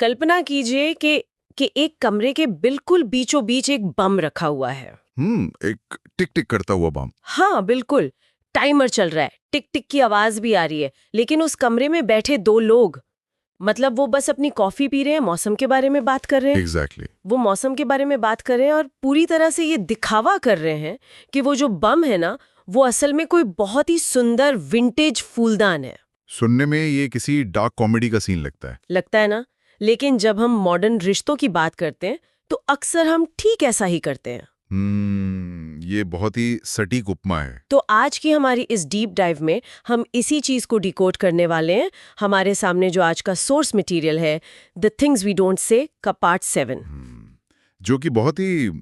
कल्पना कीजिए कि एक कमरे के बिल्कुल बीचों बीच एक बम रखा हुआ है। एक टिक टिक करता हुआ बम। हाँ बिल्कुल। टाइमर चल रहा है, टिक टिक की आवाज भी आ रही है, लेकिन उस कमरे में बैठे दो लोग, मतलब वो बस अपनी कॉफी पी रहे हैं, मौसम के बारे में बात कर रहे हैं। एग्जैक्टली वो मौसम के बारे में बात कर रहे हैं और पूरी तरह से ये दिखावा कर रहे हैं कि वो जो बम है ना, वो असल में कोई बहुत ही सुंदर विंटेज फूलदान है। सुनने में ये किसी डार्क कॉमेडी का सीन लगता है ना? लेकिन जब हम मॉडर्न रिश्तों की बात करते हैं तो अक्सर हम ठीक ऐसा ही करते हैं। ये बहुत ही सटीक उपमा है। तो आज की हमारी इस डीप डाइव में हम इसी चीज को डिकोड करने वाले हैं। हमारे सामने जो आज का सोर्स मटेरियल है, the things we don't say का पार्ट 7, जो कि बहुत ही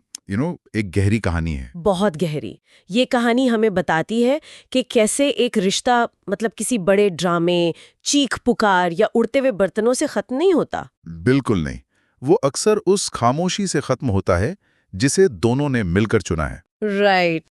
एक गहरी कहानी है। बहुत गहरी। ये कहानी हमें बताती है कि कैसे एक रिश्ता, मतलब किसी बड़े ड्रामे, चीख पुकार या उड़ते हुए बर्तनों से खत्म नहीं होता। बिल्कुल नहीं, वो अक्सर उस खामोशी से खत्म होता है जिसे दोनों ने मिलकर चुना है। राइट।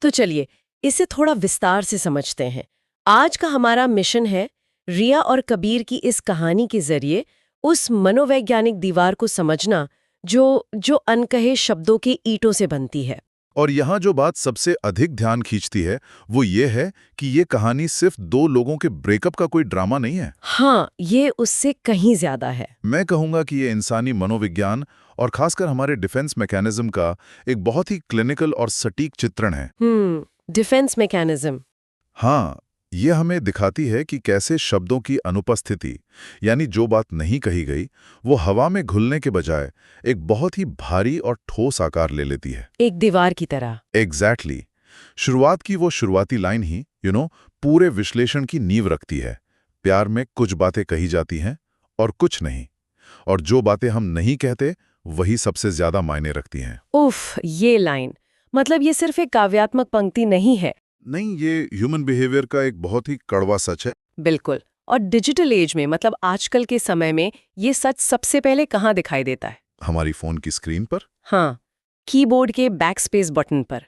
तो चलिए इसे थोड़ा विस्तार से समझते हैं। आज का हमारा मिशन है रिया और कबीर की इस कहानी के जरिए उस मनोवैज्ञानिक दीवार को समझना जो अनकहे शब्दों के ईंटों से बनती है। और यहाँ जो बात सबसे अधिक ध्यान खींचती है वो ये है कि ये कहानी सिर्फ दो लोगों के ब्रेकअप का कोई ड्रामा नहीं है। हाँ, ये उससे कहीं ज्यादा है। मैं कहूँगा कि ये इंसानी मनोविज्ञान और खासकर हमारे डिफेंस मैकेनिज्म का एक बहुत ही क्लिनिकल और सटीक चित्रण है। Defence mechanism. हाँ, ये हमें दिखाती है कि कैसे शब्दों की अनुपस्थिति, यानी जो बात नहीं कही गई, वो हवा में घुलने के बजाय एक बहुत ही भारी और ठोस आकार ले लेती है, एक दीवार की तरह। एग्जैक्टली शुरुआत की वो शुरुआती लाइन ही पूरे विश्लेषण की नींव रखती है। प्यार में कुछ बातें कही जाती हैं और कुछ नहीं, और जो बातें हम नहीं कहते वही सबसे ज्यादा मायने रखती हैं। उफ, ये लाइन, मतलब ये सिर्फ एक काव्यात्मक पंक्ति नहीं है। नहीं, ये ह्यूमन बिहेवियर का एक बहुत ही कड़वा सच है। बिल्कुल। और डिजिटल एज में, मतलब आजकल के समय में, ये सच सबसे पहले कहाँ दिखाई देता है? हमारी फोन की स्क्रीन पर। हाँ, कीबोर्ड के बैकस्पेस बटन पर।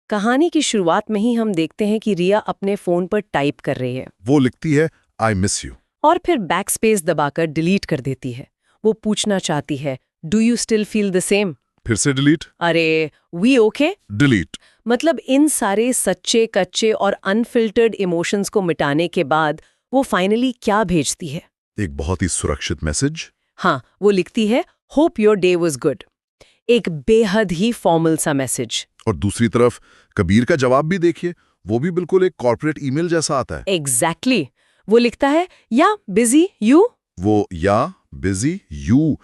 कहानी की शुरुआत में ही हम देखते हैं कि रिया अपने फोन पर टाइप कर रही है। वो लिखती है आई मिस यू, और फिर बैकस्पेस दबाकर डिलीट कर देती है। वो पूछना चाहती है, do you still feel the same? फिर से डिलीट, अरे वी ओके? डिलीट। मतलब इन सारे सच्चे कच्चे और अनफिल्टर्ड इमोशंस को मिटाने के बाद वो फाइनली क्या भेजती है? एक बहुत ही सुरक्षित मैसेज। हाँ, वो लिखती है hope your day was good. एक बेहद ही फॉर्मल सा मैसेज। और दूसरी तरफ कबीर का जवाब भी देखिए, वो भी बिल्कुल एक कॉर्पोरेट ईमेल जैसा आता है। एग्जैक्टली। वो लिखता है या बिजी यू। वो या बिजी यू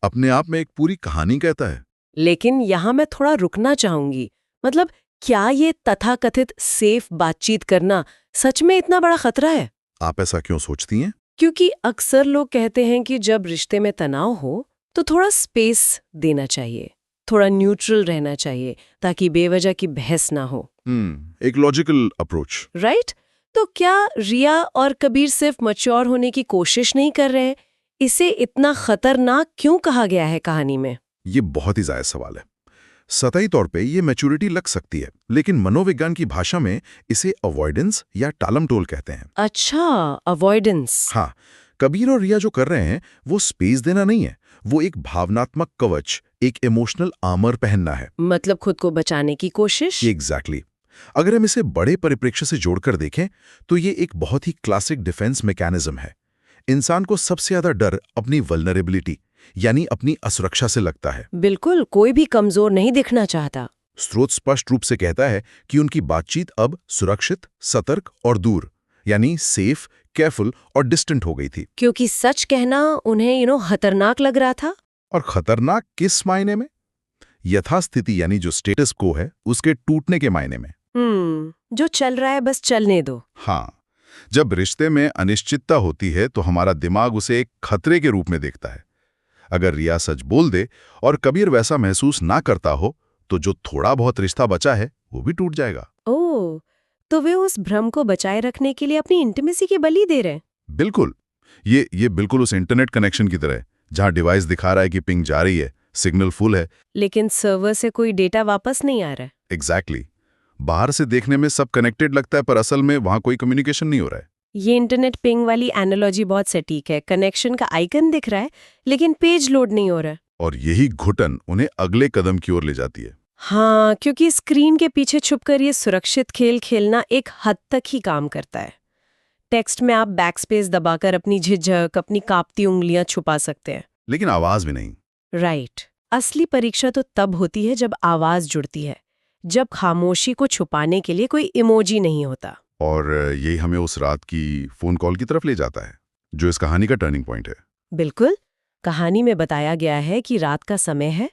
अपने आप में एक पूरी कहानी कहता है। लेकिन यहाँ मैं थोड़ा रुकना चाहूंगी। मतलब क्या ये तथाकथित सेफ बातचीत करना सच में इतना बड़ा खतरा है? आप ऐसा क्यों सोचती हैं? क्योंकि अक्सर लोग कहते हैं कि जब रिश्ते में तनाव हो तो थोड़ा स्पेस देना चाहिए, थोड़ा न्यूट्रल रहना चाहिए, ताकि बेवजह की बहस ना हो। एक लॉजिकल अप्रोच। राइट? तो क्या रिया और कबीर सिर्फ मैच्योर होने की कोशिश नहीं कर रहे हैं? इसे इतना खतरनाक क्यों कहा गया है कहानी में? ये बहुत ही जायज सवाल है। सतही तौर पे ये मैच्योरिटी लग सकती है, लेकिन मनोविज्ञान की भाषा में इसे अवॉइडेंस या टालमटोल कहते हैं। अच्छा, अवॉइडेंस। हाँ, कबीर और रिया जो कर रहे हैं वो स्पेस देना नहीं है, वो एक भावनात्मक कवच, एक इमोशनल आर्मर पहनना है। मतलब खुद को बचाने की कोशिश। एग्जैक्टली। अगर हम इसे बड़े परिप्रेक्ष्य से जोड़कर देखें तो ये एक बहुत ही क्लासिक डिफेंस मैकेनिज्म है। इंसान को सबसे ज्यादा डर अपनी वल्नरेबिलिटी, यानी अपनी असुरक्षा से लगता है। बिल्कुल, कोई भी कमजोर नहीं दिखना चाहता। स्रोत स्पष्ट रूप से कहता है कि उनकी बातचीत अब सुरक्षित, सतर्क और दूर, यानी सेफ, केयरफुल और डिस्टेंट हो गई थी। क्योंकि सच कहना उन्हें खतरनाक लग रहा था। और खतरनाक किस मायने में? यथास्थिति यानी जो स्टेटस को है उसके टूटने के मायने में। जो चल रहा है बस चलने दो। हाँ, जब रिश्ते में अनिश्चितता होती है तो हमारा दिमाग उसे एक खतरे के रूप में देखता है। अगर रिया सच बोल दे और कबीर वैसा महसूस ना करता हो तो जो थोड़ा बहुत रिश्ता बचा है वो भी टूट जाएगा। ओह, तो वे उस भ्रम को बचाए रखने के लिए अपनी इंटीमेसी की बलि दे रहे हैं। बिल्कुल। ये बिल्कुल उस इंटरनेट कनेक्शन की तरह है जहां डिवाइस दिखा रहा है कि पिंग जा रही है, सिग्नल फुल है, लेकिन सर्वर से कोई डेटा वापस नहीं आ रहा है। एग्जैक्टली। बाहर से देखने में सब कनेक्टेड लगता है पर असल में वहां कोई कम्युनिकेशन नहीं हो रहा है। ये इंटरनेट पिंग वाली एनालॉजी बहुत सटीक है। कनेक्शन का आइकन दिख रहा है लेकिन पेज लोड नहीं हो रहा है। और यही घुटन उन्हें अगले कदम की ओर ले जाती है। हाँ, क्योंकि स्क्रीन के पीछे छुपकर ये सुरक्षित खेल खेलना एक हद तक ही काम करता है। टेक्स्ट में आप बैकस्पेस दबाकर अपनी झिझक, अपनी कांपती उंगलियां छुपा सकते हैं। लेकिन आवाज भी नहीं। राइट। असली परीक्षा तो तब होती है जब आवाज जुड़ती है, जब खामोशी को छुपाने के लिए कोई इमोजी नहीं होता। और यही हमें उस रात की फोन कॉल की तरफ ले जाता है, जो इस कहानी का टर्निंग पॉइंट है। बिल्कुल। कहानी में बताया गया है कि रात का समय है,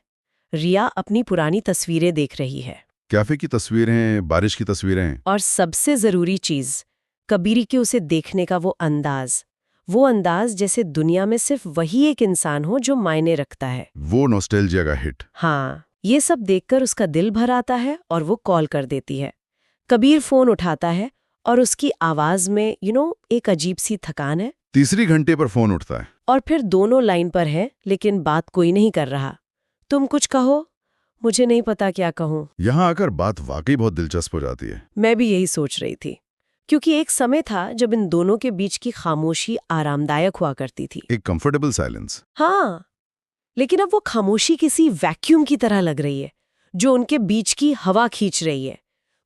रिया अपनी पुरानी तस्वीरें देख रही है। कैफे की तस्वीरें, बारिश की तस्वीरें। और सबसे जरूरी चीज, कबीर के उसे देखने का वो अंदाज जैसे दुनिया में सिर्फ वही एक इंसान हो जो मायने रखता है। वो नॉस्टैल्जिया का हिट। हाँ, ये सब देखकर उसका दिल भर आता है और वो कॉल कर देती है। कबीर फोन उठाता है और उसकी आवाज में एक अजीब सी थकान है। तीसरी घंटे पर फोन उठता है। और फिर दोनों लाइन पर है लेकिन बात कोई नहीं कर रहा। तुम कुछ कहो, मुझे नहीं पता क्या कहूँ। यहाँ आकर बात वाकई बहुत दिलचस्प हो जाती है। मैं भी यही सोच रही थी, क्योंकि एक समय था जब इन दोनों के बीच की खामोशी आरामदायक हुआ करती थी। एक कंफर्टेबल साइलेंस। हाँ, लेकिन अब वो खामोशी किसी वैक्यूम की तरह लग रही है, जो उनके बीच की हवा खींच रही है।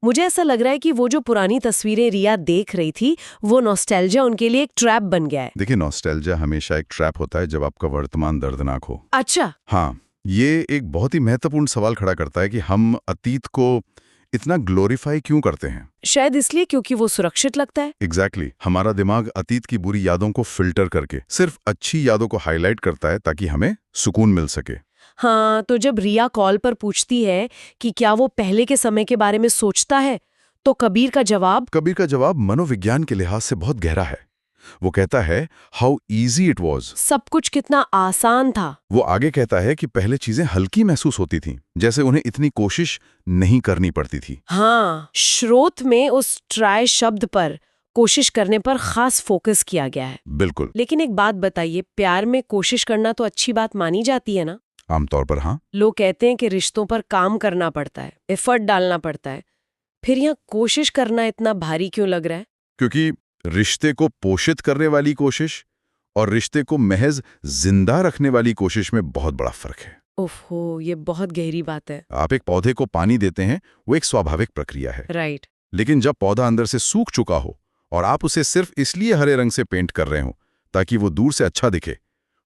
मुझे ऐसा लग रहा है कि वो जो पुरानी तस्वीरें रिया देख रही थी, वो नॉस्टैल्जिया उनके लिए एक ट्रैप बन गया है। देखिए, नॉस्टैल्जिया हमेशा एक ट्रैप होता है जब आपका वर्तमान दर्दनाक हो। अच्छा। हाँ, ये एक बहुत ही महत्वपूर्ण सवाल खड़ा करता है कि हम अतीत को इतना ग्लोरीफाई क्यों करते हैं। शायद इसलिए क्योंकि वो सुरक्षित लगता है। एग्जैक्टली। हमारा दिमाग अतीत की बुरी यादों को फिल्टर करके सिर्फ अच्छी यादों को हाईलाइट करता है ताकि हमें सुकून मिल सके। हाँ, तो जब रिया कॉल पर पूछती है कि क्या वो पहले के समय के बारे में सोचता है, तो कबीर का जवाब मनोविज्ञान के लिहाज से बहुत गहरा है। वो कहता है, हाउ इजी इट वॉज। सब कुछ कितना आसान था। वो आगे कहता है कि पहले चीजें हल्की महसूस होती थीं, जैसे उन्हें इतनी कोशिश नहीं करनी पड़ती थी। हाँ, स्रोत में उस ट्राई शब्द पर, कोशिश करने पर खास फोकस किया गया है। बिल्कुल। लेकिन एक बात बताइए, प्यार में कोशिश करना तो अच्छी बात मानी जाती है ना? आमतौर पर हाँ। लोग कहते हैं कि रिश्तों पर काम करना पड़ता है, एफर्ट डालना पड़ता है। फिर यहाँ कोशिश करना इतना भारी क्यों लग रहा है? क्योंकि रिश्ते को पोषित करने वाली कोशिश और रिश्ते को महज जिंदा रखने वाली कोशिश में बहुत बड़ा फर्क है। ओहो, ये बहुत गहरी बात है। आप एक पौधे को पानी देते हैं, वो एक स्वाभाविक प्रक्रिया है। राइट। लेकिन जब पौधा अंदर से सूख चुका हो और आप उसे सिर्फ इसलिए हरे रंग से पेंट कर रहे हो ताकि वो दूर से अच्छा दिखे,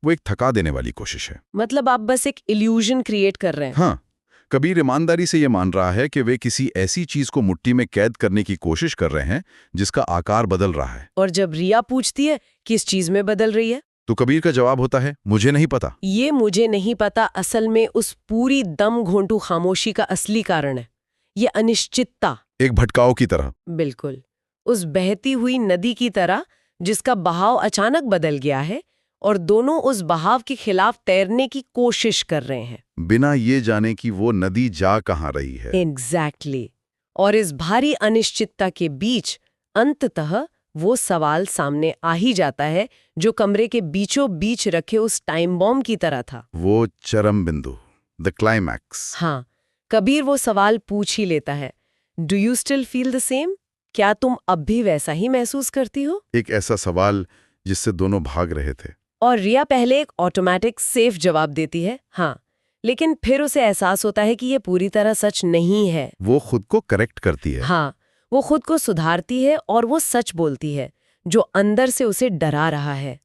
वो एक थका देने वाली कोशिश है। मतलब आप बस एक इल्यूजन क्रिएट कर रहे हैं। हाँ, कबीर ईमानदारी से ये मान रहा है कि वे किसी ऐसी चीज को मुट्ठी में कैद करने की कोशिश कर रहे हैं जिसका आकार बदल रहा है। और जब रिया पूछती है किस चीज में बदल रही है, तो कबीर का जवाब होता है, मुझे नहीं पता। ये मुझे नहीं पता असल में उस पूरी दम घोंटू खामोशी का असली कारण है। ये अनिश्चितता, एक भटकाव की तरह। बिल्कुल, उस बहती हुई नदी की तरह जिसका बहाव अचानक बदल गया है और दोनों उस बहाव के खिलाफ तैरने की कोशिश कर रहे हैं, बिना ये जाने कि वो नदी जा कहाँ रही है। एग्जैक्टली। और इस भारी अनिश्चितता के बीच अंततः वो सवाल सामने आ ही जाता है जो कमरे के बीचों बीच रखे उस टाइम बॉम्ब की तरह था। वो चरम बिंदु, द क्लाइमैक्स। हाँ, कबीर वो सवाल पूछ ही लेता है, do you still feel the same? क्या तुम अब भी वैसा ही महसूस करती हो? एक ऐसा सवाल जिससे दोनों भाग रहे थे। और रिया पहले एक ऑटोमेटिक सेफ जवाब देती है, हाँ, लेकिन फिर उसे एहसास होता है कि ये पूरी तरह सच नहीं है। वो खुद को करेक्ट करती है। हाँ, वो खुद को सुधारती है और वो सच बोलती है जो अंदर से उसे डरा रहा है।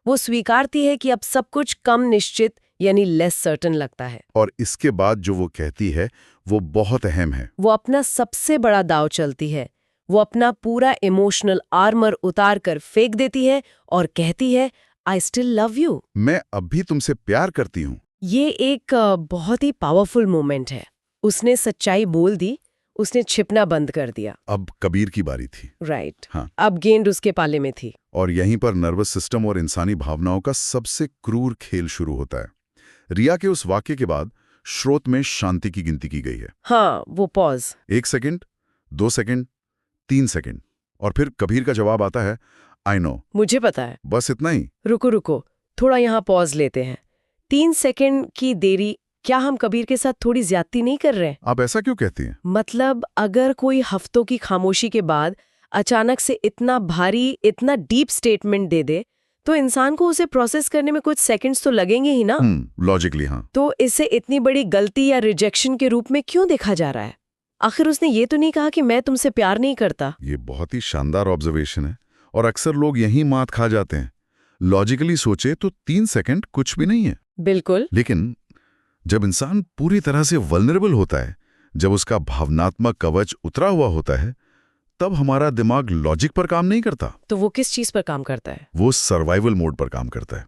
वो स्वीकारती है कि अब सब कुछ कम निश्चित यानी लेस सर्टन लगता है। और इसके बाद जो वो कहती है वो बहुत अहम है। वो अपना सबसे बड़ा दाव चलती है। वो अपना पूरा इमोशनल आर्मर उतार कर फेंक देती है और कहती है, आई स्टिल लव यू। मैं अब भी तुमसे प्यार करती हूँ। ये एक बहुत ही पावरफुल मोमेंट है। उसने सच्चाई बोल दी, उसने छिपना बंद कर दिया। अब कबीर की बारी थी। राइट। हाँ। अब गेंद उसके पाले में थी। और यहीं पर नर्वस सिस्टम और इंसानी भावनाओं का सबसे क्रूर खेल शुरू होता है। रिया के उस वाक्य के बाद स्रोत में शांति की गिनती की गई है। हाँ, वो पॉज। 1 सेकंड, 2 सेकंड, 3 सेकंड, और फिर कबीर का जवाब आता है, आई नो। मुझे पता है। बस इतना ही। रुको, थोड़ा यहाँ पॉज लेते हैं। 3 सेकंड की देरी, क्या हम कबीर के साथ थोड़ी ज्यादती नहीं कर रहे? आप ऐसा क्यों कहती हैं? मतलब अगर कोई हफ्तों की खामोशी के बाद अचानक से इतना भारी, इतना डीप स्टेटमेंट दे दे, तो इंसान को उसे प्रोसेस करने में कुछ सेकंड्स तो लगेंगे ही ना। लॉजिकली हाँ। तो इसे इतनी बड़ी गलती या रिजेक्शन के रूप में क्यों देखा जा रहा है? आखिर उसने ये तो नहीं कहा कि मैं तुमसे प्यार नहीं करता। ये बहुत ही शानदार ऑब्जर्वेशन है और अक्सर लोग यही मात खा जाते हैं। लॉजिकली सोचे तो 3 सेकंड कुछ भी नहीं है। बिल्कुल। लेकिन जब इंसान पूरी तरह से वल्नरेबल होता है, जब उसका भावनात्मक कवच उतरा हुआ होता है, तब हमारा दिमाग लॉजिक पर काम नहीं करता। तो वो किस चीज पर काम करता है? वो सर्वाइवल मोड पर काम करता है।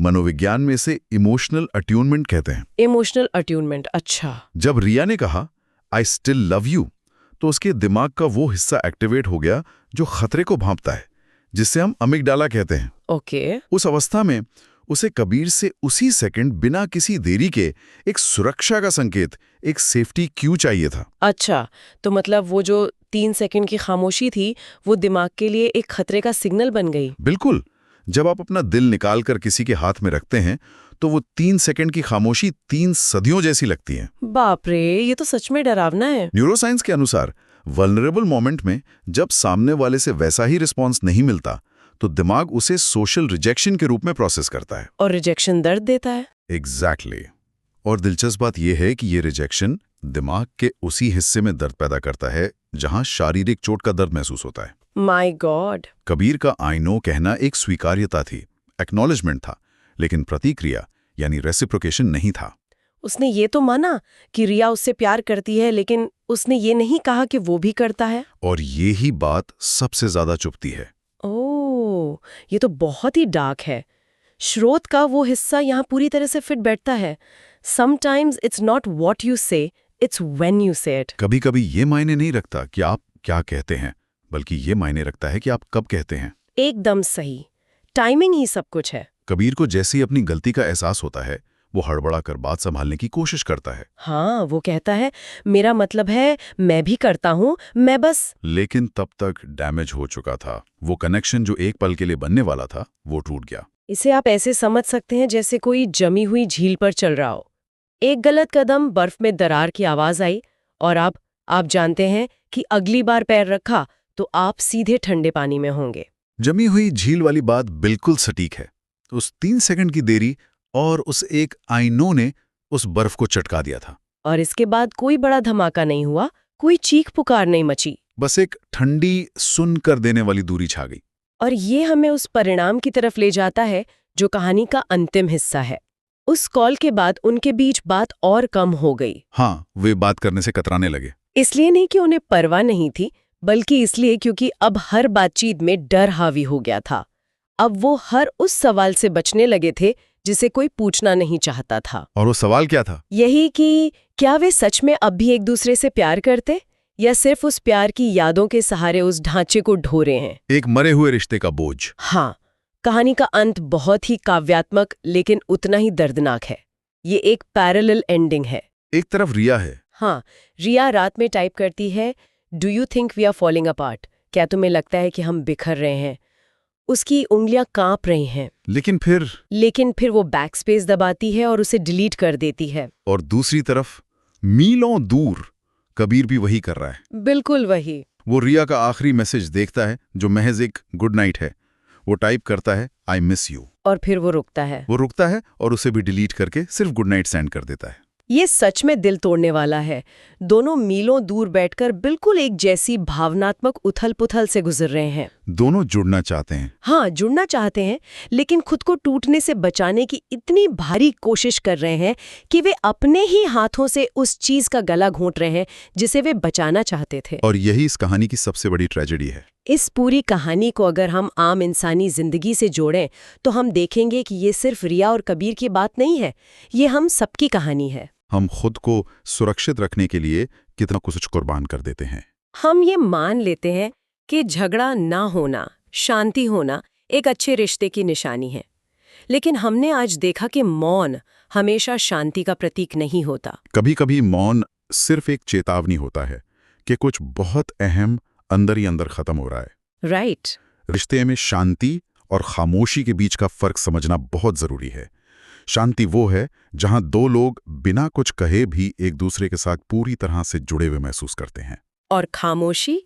मनोविज्ञान में इसे इमोशनल अट्यूनमेंट कहते हैं। इमोशनल अट्यूनमेंट, अच्छा। जब रिया ने कहा आई स्टिल लव यू, तो उसके दिमाग का वो हिस्सा एक्टिवेट हो गया जो खतरे को भांपता है, जिसे हम अमिगडाला कहते हैं। ओके। उस अवस्था में उसे कबीर से उसी सेकंड बिना किसी देरी के एक सुरक्षा का संकेत, एक सेफ्टी क्यू चाहिए था। अच्छा, तो मतलब वो जो 3 सेकंड की खामोशी थी, वो दिमाग के लिए एक खतरे का सिग्नल बन गई। बिल्कुल। जब आप अपना दिल निकालकर किसी के हाथ में रखते हैं, तो वो 3 सेकंड की खामोशी 3 सदियों जैसी लगती है। बाप रे, ये तो सच में डरावना है। न्यूरोसाइंस के अनुसार वल्नरेबल मोमेंट में जब सामने वाले से वैसा ही रिस्पॉन्स नहीं मिलता, तो दिमाग उसे सोशल रिजेक्शन के रूप में प्रोसेस करता है। और रिजेक्शन दर्द देता है। एग्जैक्टली। और दिलचस्प बात यह है कि ये रिजेक्शन दिमाग के उसी हिस्से में दर्द पैदा करता है जहां शारीरिक चोट का दर्द महसूस होता है। My God. कबीर का आई नो कहना एक स्वीकार्यता थी, एक्नॉलेजमेंट था, लेकिन प्रतिक्रिया यानी रेसिप्रोकेशन नहीं था। उसने ये तो माना कि रिया उससे प्यार करती है, लेकिन उसने ये नहीं कहा कि वो भी करता है। और ये ही बात सबसे ज्यादा चुभती है। ओह, ये तो बहुत ही डार्क है। स्रोत का वो हिस्सा यहाँ पूरी तरह से फिट बैठता है। Sometimes it's not what you से, इट्स व्हेन यू से इट। कभी कभी ये मायने नहीं रखता कि आप क्या कहते हैं, बल्कि ये मायने रखता है कि आप कब कहते हैं। एकदम सही। टाइमिंग ही सब कुछ है। कबीर को जैसे ही अपनी गलती का एहसास होता है, वो हड़बड़ा कर बात संभालने की कोशिश करता है। हाँ, वो कहता है मेरा मतलब है मैं भी करता हूँ, मैं बस। लेकिन तब तक डैमेज हो चुका था। वो कनेक्शन जो एक पल के लिए बनने वाला था, वो टूट गया। इसे आप ऐसे समझ सकते हैं जैसे कोई जमी हुई झील पर चल रहा हो। एक गलत कदम, बर्फ में दरार की आवाज आई, और अब आप जानते हैं कि अगली बार पैर रखा तो आप सीधे ठंडे पानी में होंगे। जमी हुई झील वाली बात बिल्कुल सटीक है। उस 3 सेकंड की देरी और उस एक आई नो ने उस बर्फ को चटका दिया था। और इसके बाद कोई बड़ा धमाका नहीं हुआ, कोई चीख पुकार नहीं मची। बस एक ठंडी, सुन कर देने वाली दूरी छा गई। और ये हमें उस परिणाम की तरफ ले जाता है जो कहानी का अंतिम हिस्सा है। उस कॉल के बाद उनके बीच बात और कम हो गई। हाँ, वे बात करने से कतराने लगे। इसलिए नहीं कि उन्हें परवाह नहीं थी, बल्कि इसलिए क्योंकि अब हर बातचीत में डर हावी हो गया था। अब वो हर उस सवाल से बचने लगे थे जिसे कोई पूछना नहीं चाहता था। और वो सवाल क्या था? यही कि क्या वे सच में अब भी एक दूसरे से प्यार करते, या सिर्फ उस प्यार की यादों के सहारे उस ढांचे को ढो रहे हैं। एक मरे हुए रिश्ते का बोझ। हाँ, कहानी का अंत बहुत ही काव्यात्मक लेकिन उतना ही दर्दनाक है। ये एक पैरेलल एंडिंग है। एक तरफ रिया है। हाँ, रिया रात में टाइप करती है, do you think we are falling apart? क्या तुम्हें लगता है कि हम बिखर रहे हैं? उसकी उंगलियां कांप रही हैं। लेकिन फिर वो बैक स्पेस दबाती है और उसे डिलीट कर देती है। और दूसरी तरफ मीलों दूर कबीर भी वही कर रहा है। बिल्कुल वही। वो रिया का आखिरी मैसेज देखता है जो महज एक गुड नाइट है। वो टाइप करता है आई मिस यू। और फिर वो रुकता है और उसे भी डिलीट करके सिर्फ गुड नाइट सेंड कर देता है। ये सच में दिल तोड़ने वाला है। दोनों मीलों दूर बैठकर बिल्कुल एक जैसी भावनात्मक उथल-पुथल से गुजर रहे हैं। दोनों जुड़ना चाहते हैं। हाँ, जुड़ना चाहते हैं, लेकिन खुद को टूटने से बचाने की इतनी भारी कोशिश कर रहे हैं कि वे अपने ही हाथों से उस चीज का गला घोंट रहे हैं जिसे वे बचाना चाहते थे। और यही इस कहानी की सबसे बड़ी ट्रेजेडी है। इस पूरी कहानी को अगर हम आम इंसानी जिंदगी से जोड़ें तो हम देखेंगे कि ये सिर्फ रिया और कबीर की बात नहीं है, ये हम सबकी कहानी है। हम खुद को सुरक्षित रखने के लिए कितना कुछ कुर्बान कर देते हैं। हम ये मान लेते हैं कि झगड़ा ना होना, शांति होना एक अच्छे रिश्ते की निशानी है, लेकिन हमने आज देखा कि मौन हमेशा शांति का प्रतीक नहीं होता। कभी कभी मौन सिर्फ एक चेतावनी होता है कि कुछ बहुत अहम अंदर ही अंदर खत्म हो रहा है। राइट। रिश्ते में शांति और खामोशी के बीच का फर्क समझना बहुत जरूरी है। शांति वो है जहां दो लोग बिना कुछ कहे भी एक दूसरे के साथ पूरी तरह से जुड़े हुए महसूस करते हैं। और खामोशी?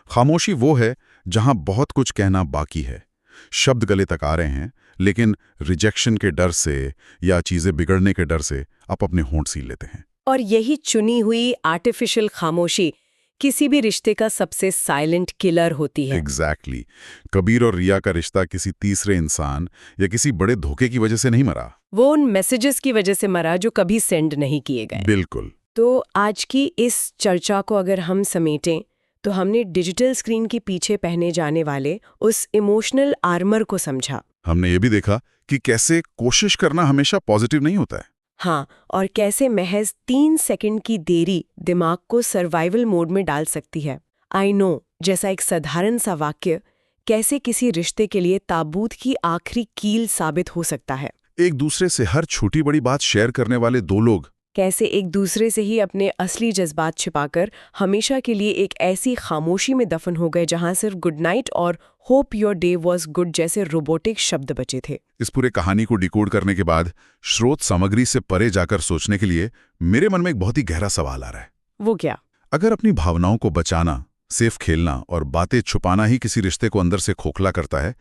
खामोशी वो है जहां बहुत कुछ कहना बाकी है, शब्द गले तक आ रहे हैं, लेकिन रिजेक्शन के डर से या चीजें बिगड़ने के डर से आप अपने होंठ सील लेते हैं। और यही चुनी हुई आर्टिफिशियल खामोशी किसी भी रिश्ते का सबसे साइलेंट किलर होती है। एग्जैक्टली। कबीर और रिया का रिश्ता किसी तीसरे इंसान या किसी बड़े धोखे की वजह से नहीं मरा। वो उन मैसेजेस की वजह से मरा जो कभी सेंड नहीं किए गए। बिल्कुल। तो आज की इस चर्चा को अगर हम समेटें तो हमने डिजिटल स्क्रीन के पीछे पहने जाने वाले उस इमोशनल आर्मर को समझा। हमने ये भी देखा कि कैसे कोशिश करना हमेशा पॉजिटिव नहीं होता है। हाँ, और कैसे महज 3 सेकंड की देरी दिमाग को सर्वाइवल मोड में डाल सकती है। आई नो जैसा एक साधारण सा वाक्य कैसे किसी रिश्ते के लिए ताबूत की आखिरी कील साबित हो सकता है। एक दूसरे से हर छोटी बड़ी बात शेयर करने वाले दो लोग कैसे एक दूसरे से ही अपने असली जज्बात छिपाकर हमेशा के लिए एक ऐसी खामोशी में दफन हो गए जहां सिर्फ गुड नाइट और hope your day was good जैसे रोबोटिक शब्द बचे थे। इस पूरे कहानी को डिकोड करने के बाद स्रोत सामग्री से परे जाकर सोचने के लिए मेरे मन में एक बहुत ही गहरा सवाल आ रहा है। वो क्या? अगर अपनी भावनाओं को बचाना, सेफ खेलना और बातें छुपाना ही किसी रिश्ते को अंदर से खोखला करता है,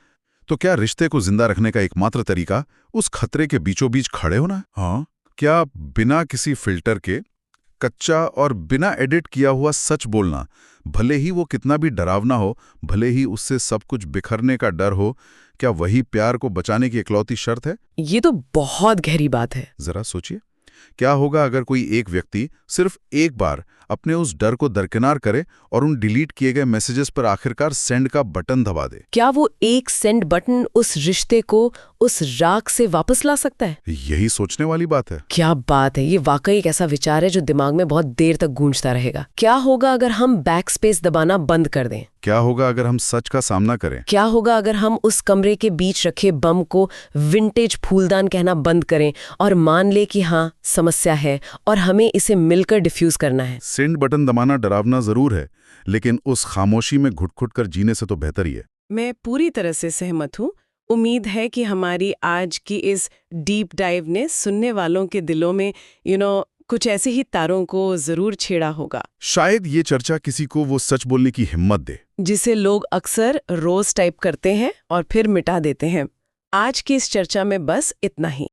तो क्या रिश्ते को जिंदा रखने का एकमात्र तरीका उस खतरे के बीचों बीच खड़े होना है? हाँ, क्या बिना किसी फिल्टर के कच्चा और बिना एडिट किया हुआ सच बोलना, भले ही वो कितना भी डरावना हो, भले ही उससे सब कुछ बिखरने का डर हो, क्या वही प्यार को बचाने की इकलौती शर्त है? ये तो बहुत गहरी बात है। जरा सोचिए, क्या होगा अगर कोई एक व्यक्ति सिर्फ एक बार अपने उस डर को दरकिनार करे और उन डिलीट किए गए मैसेजेस पर आखिरकार सेंड का बटन दबा दे? क्या वो एक सेंड बटन उस रिश्ते को उस राख से वापस ला सकता है? यही सोचने वाली बात है। क्या बात है, ये वाकई एक ऐसा विचार है जो दिमाग में बहुत देर तक गूंजता रहेगा। क्या होगा अगर हम बैक स्पेस दबाना बंद कर दें? क्या होगा अगर हम सच का सामना करें? क्या होगा अगर हम उस कमरे के बीच रखे बम को विंटेज फूलदान कहना बंद करें और मान ले कि हाँ, समस्या है और हमें इसे मिलकर डिफ्यूज करना है? सेंड बटन दबाना डरावना जरूर है, लेकिन उस खामोशी में घुट-घुट कर जीने से तो बेहतर ही है। मैं पूरी तरह से सहमत हूँ। उम्मीद है कि हमारी आज की इस डीप डाइव ने सुनने वालों के दिलों में कुछ ऐसे ही तारों को जरूर छेड़ा होगा। शायद ये चर्चा किसी को वो सच बोलने की हिम्मत दे जिसे लोग अक्सर रोज टाइप करते हैं और फिर मिटा देते हैं। आज की इस चर्चा में बस इतना ही।